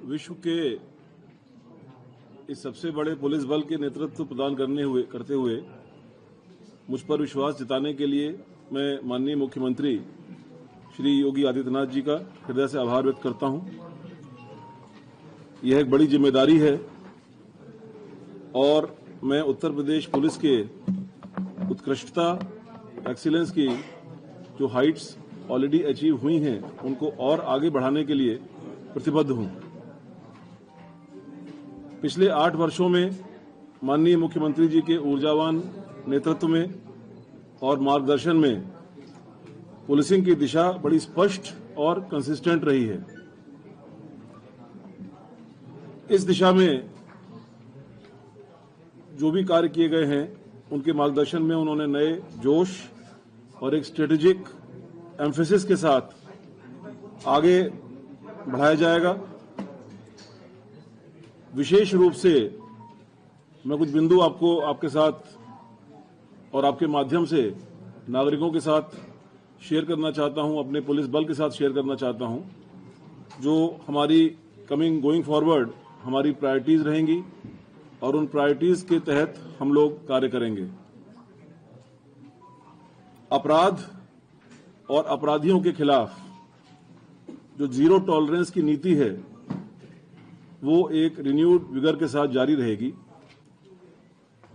विश्व के इस सबसे बड़े पुलिस बल के नेतृत्व प्रदान करते हुए मुझ पर विश्वास जताने के लिए मैं माननीय मुख्यमंत्री श्री योगी आदित्यनाथ जी का हृदय से आभार व्यक्त करता हूं। यह एक बड़ी जिम्मेदारी है और मैं उत्तर प्रदेश पुलिस के उत्कृष्टता, एक्सीलेंस की जो हाइट्स ऑलरेडी अचीव हुई हैं उनको और आगे बढ़ाने के लिए प्रतिबद्ध हूं। पिछले 8 वर्षों में माननीय मुख्यमंत्री जी के ऊर्जावान नेतृत्व में और मार्गदर्शन में पुलिसिंग की दिशा बड़ी स्पष्ट और कंसिस्टेंट रही है। इस दिशा में जो भी कार्य किए गए हैं उनके मार्गदर्शन में उन्होंने नए जोश और एक स्ट्रेटेजिक एम्फेसिस के साथ आगे बढ़ाया जाएगा। विशेष रूप से मैं कुछ बिंदु आपके साथ और आपके माध्यम से नागरिकों के साथ शेयर करना चाहता हूं, अपने पुलिस बल के साथ शेयर करना चाहता हूं, जो हमारी गोइंग फॉरवर्ड हमारी प्रायोरिटीज रहेंगी और उन प्रायोरिटीज के तहत हम लोग कार्य करेंगे। अपराध और अपराधियों के खिलाफ जो जीरो टॉलरेंस की नीति है वो एक रिन्यूड विगर के साथ जारी रहेगी।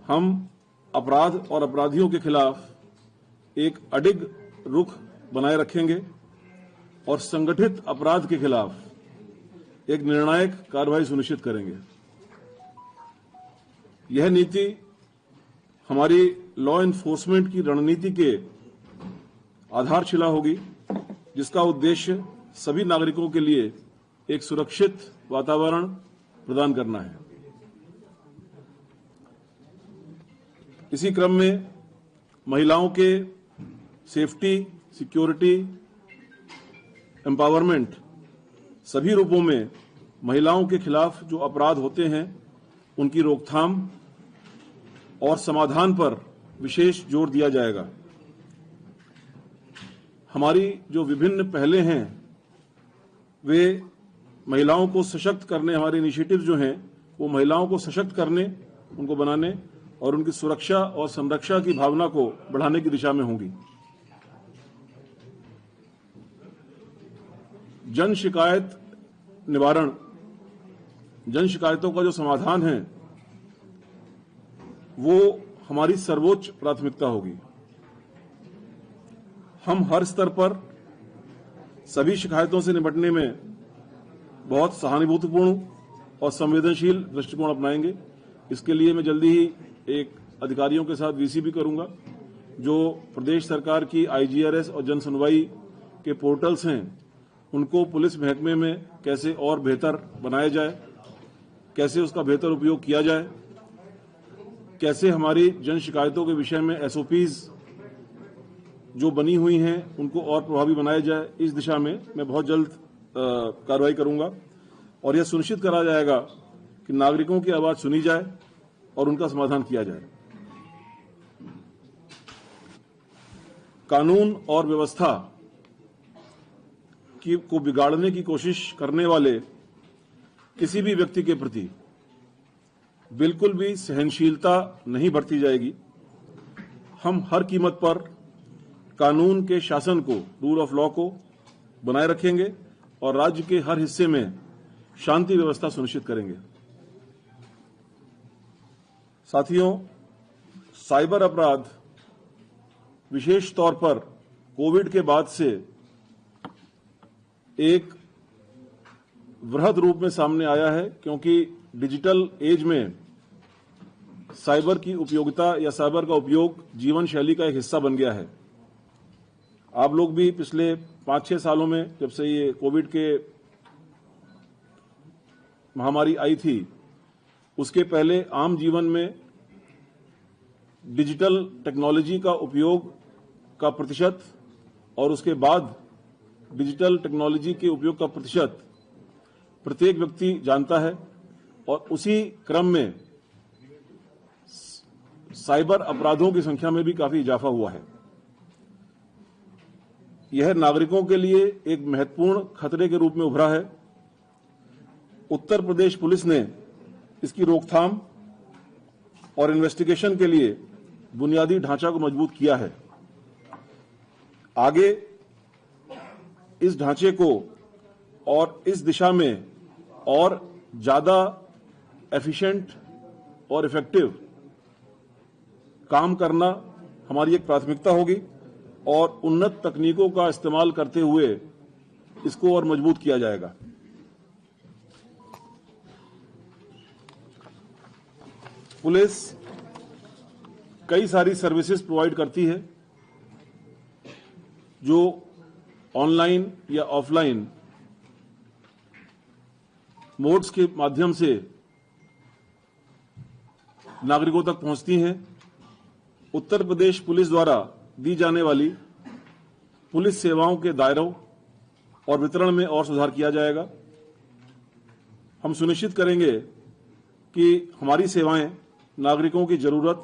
हम अपराध और अपराधियों के खिलाफ एक अडिग रुख बनाए रखेंगे और संगठित अपराध के खिलाफ एक निर्णायक कार्रवाई सुनिश्चित करेंगे। यह नीति हमारी लॉ एनफोर्समेंट की रणनीति के आधारशिला होगी, जिसका उद्देश्य सभी नागरिकों के लिए एक सुरक्षित वातावरण प्रदान करना है। इसी क्रम में महिलाओं के सेफ्टी, सिक्योरिटी, एम्पावरमेंट सभी रूपों में महिलाओं के खिलाफ जो अपराध होते हैं उनकी रोकथाम और समाधान पर विशेष जोर दिया जाएगा। हमारी जो विभिन्न पहले हैं वे महिलाओं को सशक्त करने, हमारे इनिशिएटिव जो हैं वो महिलाओं को सशक्त करने, उनको बनाने और उनकी सुरक्षा और संरक्षा की भावना को बढ़ाने की दिशा में होंगी। जन शिकायत निवारण, जन शिकायतों का जो समाधान है वो हमारी सर्वोच्च प्राथमिकता होगी। हम हर स्तर पर सभी शिकायतों से निपटने में बहुत सहानुभूतिपूर्ण और संवेदनशील दृष्टिकोण अपनाएंगे। इसके लिए मैं जल्दी ही एक अधिकारियों के साथ वीसी भी करूंगा, जो प्रदेश सरकार की आईजीआरएस और जन सुनवाई के पोर्टल्स हैं उनको पुलिस महकमे में कैसे और बेहतर बनाया जाए, कैसे उसका बेहतर उपयोग किया जाए, कैसे हमारी जन शिकायतों के विषय में एसओपीज जो बनी हुई हैं उनको और प्रभावी बनाया जाए। इस दिशा में मैं बहुत जल्द कार्रवाई करूंगा और यह सुनिश्चित करा जाएगा कि नागरिकों की आवाज सुनी जाए और उनका समाधान किया जाए। कानून और व्यवस्था को बिगाड़ने की कोशिश करने वाले किसी भी व्यक्ति के प्रति बिल्कुल भी सहनशीलता नहीं बरती जाएगी। हम हर कीमत पर कानून के शासन को, रूल ऑफ लॉ को बनाए रखेंगे और राज्य के हर हिस्से में शांति व्यवस्था सुनिश्चित करेंगे। साथियों, साइबर अपराध विशेष तौर पर कोविड के बाद से एक वृहद रूप में सामने आया है, क्योंकि डिजिटल एज में साइबर की उपयोगिता या साइबर का उपयोग जीवन शैली का एक हिस्सा बन गया है। आप लोग भी पिछले 5-6 सालों में, जब से ये कोविड के महामारी आई थी, उसके पहले आम जीवन में डिजिटल टेक्नोलॉजी का उपयोग का प्रतिशत और उसके बाद डिजिटल टेक्नोलॉजी के उपयोग का प्रतिशत प्रत्येक व्यक्ति जानता है और उसी क्रम में साइबर अपराधों की संख्या में भी काफी इजाफा हुआ है। यह नागरिकों के लिए एक महत्वपूर्ण खतरे के रूप में उभरा है उत्तर प्रदेश पुलिस ने इसकी रोकथाम और इन्वेस्टिगेशन के लिए बुनियादी ढांचा को मजबूत किया है। आगे इस ढांचे को और इस दिशा में और ज्यादा एफिशिएंट और इफेक्टिव काम करना हमारी एक प्राथमिकता होगी और उन्नत तकनीकों का इस्तेमाल करते हुए इसको और मजबूत किया जाएगा। पुलिस कई सारी सर्विसेज प्रोवाइड करती है जो ऑनलाइन या ऑफलाइन मोड्स के माध्यम से नागरिकों तक पहुंचती हैं। उत्तर प्रदेश पुलिस द्वारा दी जाने वाली पुलिस सेवाओं के दायरों और वितरण में और सुधार किया जाएगा। हम सुनिश्चित करेंगे कि हमारी सेवाएं नागरिकों की जरूरत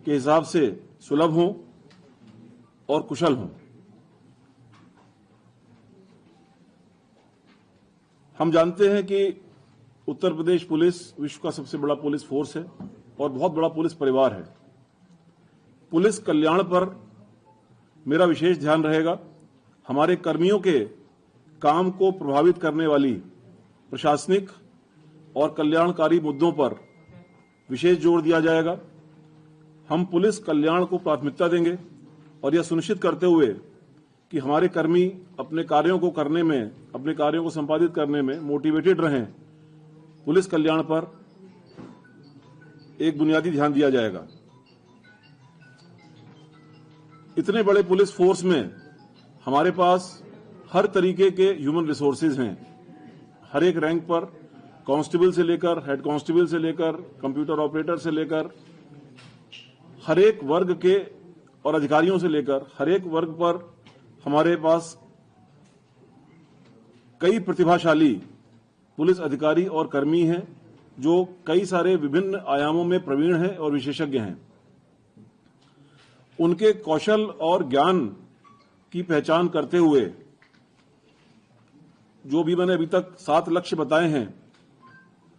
के हिसाब से सुलभ हों और कुशल हों। हम जानते हैं कि उत्तर प्रदेश पुलिस विश्व का सबसे बड़ा पुलिस फोर्स है और बहुत बड़ा पुलिस परिवार है। पुलिस कल्याण पर मेरा विशेष ध्यान रहेगा। हमारे कर्मियों के काम को प्रभावित करने वाली प्रशासनिक और कल्याणकारी मुद्दों पर विशेष जोर दिया जाएगा। हम पुलिस कल्याण को प्राथमिकता देंगे और यह सुनिश्चित करते हुए कि हमारे कर्मी अपने कार्यों को करने में, अपने कार्यों को संपादित करने में मोटिवेटेड रहें, पुलिस कल्याण पर एक बुनियादी ध्यान दिया जाएगा। इतने बड़े पुलिस फोर्स में हमारे पास हर तरीके के ह्यूमन रिसोर्सेज हैं। हर एक रैंक पर कांस्टेबल से लेकर हेड कांस्टेबल से लेकर कंप्यूटर ऑपरेटर से लेकर हर एक वर्ग के और अधिकारियों से लेकर हर एक वर्ग पर हमारे पास कई प्रतिभाशाली पुलिस अधिकारी और कर्मी हैं जो कई सारे विभिन्न आयामों में प्रवीण हैं और विशेषज्ञ हैं। उनके कौशल और ज्ञान की पहचान करते हुए जो भी मैंने अभी तक 7 लक्ष्य बताए हैं,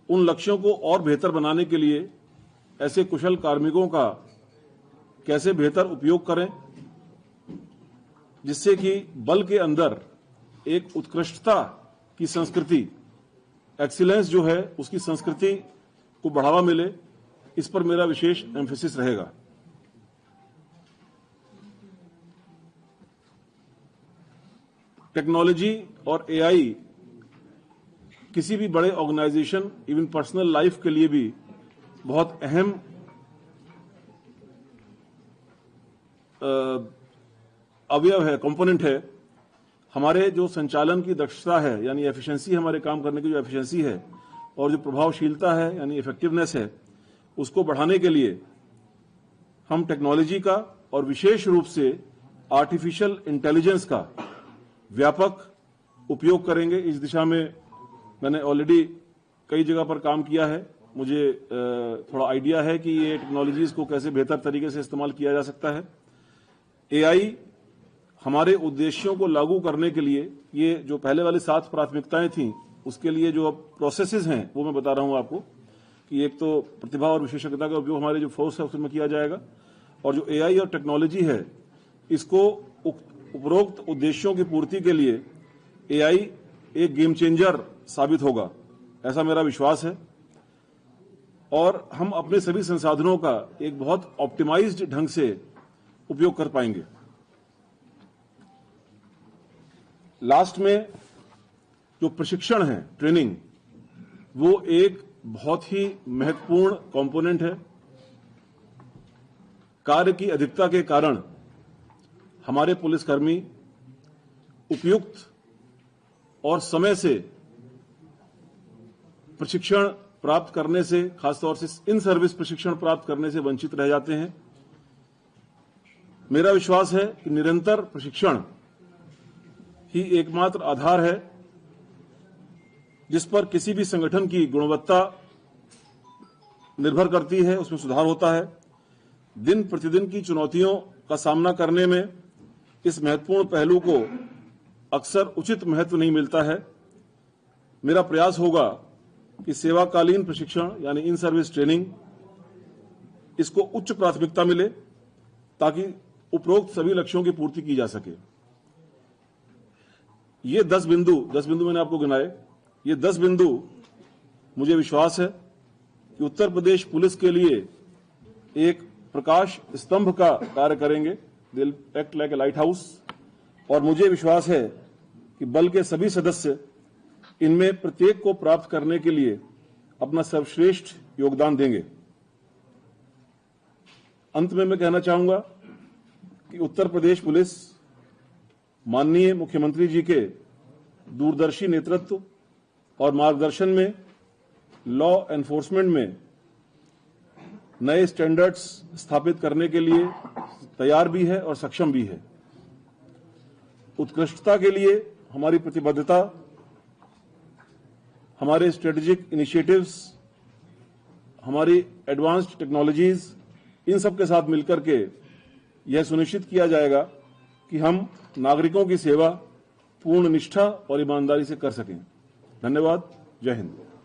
उन लक्ष्यों को और बेहतर बनाने के लिए ऐसे कुशल कार्मिकों का कैसे बेहतर उपयोग करें जिससे कि बल के अंदर एक उत्कृष्टता की संस्कृति, एक्सीलेंस जो है उसकी संस्कृति को बढ़ावा मिले, इस पर मेरा विशेष एम्फेसिस रहेगा। टेक्नोलॉजी और एआई किसी भी बड़े ऑर्गेनाइजेशन, इवन पर्सनल लाइफ के लिए भी बहुत अहम अवयव है, कंपोनेंट है। हमारे जो संचालन की दक्षता है यानी एफिशिएंसी, हमारे काम करने की जो एफिशिएंसी है और जो प्रभावशीलता है यानी इफेक्टिवनेस है, उसको बढ़ाने के लिए हम टेक्नोलॉजी का और विशेष रूप से आर्टिफिशियल इंटेलिजेंस का व्यापक उपयोग करेंगे। इस दिशा में मैंने ऑलरेडी कई जगह पर काम किया है। मुझे थोड़ा आइडिया है कि ये टेक्नोलॉजीज को कैसे बेहतर तरीके से इस्तेमाल किया जा सकता है। एआई हमारे उद्देश्यों को लागू करने के लिए, ये जो पहले वाली 7 प्राथमिकताएं थीं, उसके लिए जो अब प्रोसेसेस हैं वो मैं बता रहा हूं आपको कि एक तो प्रतिभा और विशेषज्ञता का उपयोग हमारे जो फोर्स है उसमें किया जाएगा और जो एआई और टेक्नोलॉजी है इसको उपरोक्त उद्देश्यों की पूर्ति के लिए एआई एक गेम चेंजर साबित होगा, ऐसा मेरा विश्वास है। और हम अपने सभी संसाधनों का एक बहुत ऑप्टिमाइज्ड ढंग से उपयोग कर पाएंगे। लास्ट में जो प्रशिक्षण है, ट्रेनिंग, वो एक बहुत ही महत्वपूर्ण कंपोनेंट है। कार्य की अधिकता के कारण हमारे पुलिसकर्मी उपयुक्त और समय से प्रशिक्षण प्राप्त करने से, खासतौर से इन सर्विस प्रशिक्षण प्राप्त करने से वंचित रह जाते हैं। मेरा विश्वास है कि निरंतर प्रशिक्षण ही एकमात्र आधार है जिस पर किसी भी संगठन की गुणवत्ता निर्भर करती है, उसमें सुधार होता है। दिन प्रतिदिन की चुनौतियों का सामना करने में इस महत्वपूर्ण पहलू को अक्सर उचित महत्व नहीं मिलता है। मेरा प्रयास होगा कि सेवाकालीन प्रशिक्षण यानी इन सर्विस ट्रेनिंग इसको उच्च प्राथमिकता मिले ताकि उपरोक्त सभी लक्ष्यों की पूर्ति की जा सके। ये 10 बिंदु मैंने आपको गिनाए। ये 10 बिंदु मुझे विश्वास है कि उत्तर प्रदेश पुलिस के लिए एक प्रकाश स्तंभ का कार्य करेंगे। They will act like a light house. और मुझे विश्वास है कि बल के सभी सदस्य इनमें प्रत्येक को प्राप्त करने के लिए अपना सर्वश्रेष्ठ योगदान देंगे। अंत में मैं कहना चाहूंगा कि उत्तर प्रदेश पुलिस माननीय मुख्यमंत्री जी के दूरदर्शी नेतृत्व और मार्गदर्शन में लॉ एनफोर्समेंट में नए स्टैंडर्ड्स स्थापित करने के लिए तैयार भी है और सक्षम भी है। उत्कृष्टता के लिए हमारी प्रतिबद्धता, हमारे स्ट्रेटेजिक इनिशिएटिव्स, हमारी एडवांस्ड टेक्नोलॉजीज, इन सब के साथ मिलकर के यह सुनिश्चित किया जाएगा कि हम नागरिकों की सेवा पूर्ण निष्ठा और ईमानदारी से कर सकें। धन्यवाद। जय हिंद।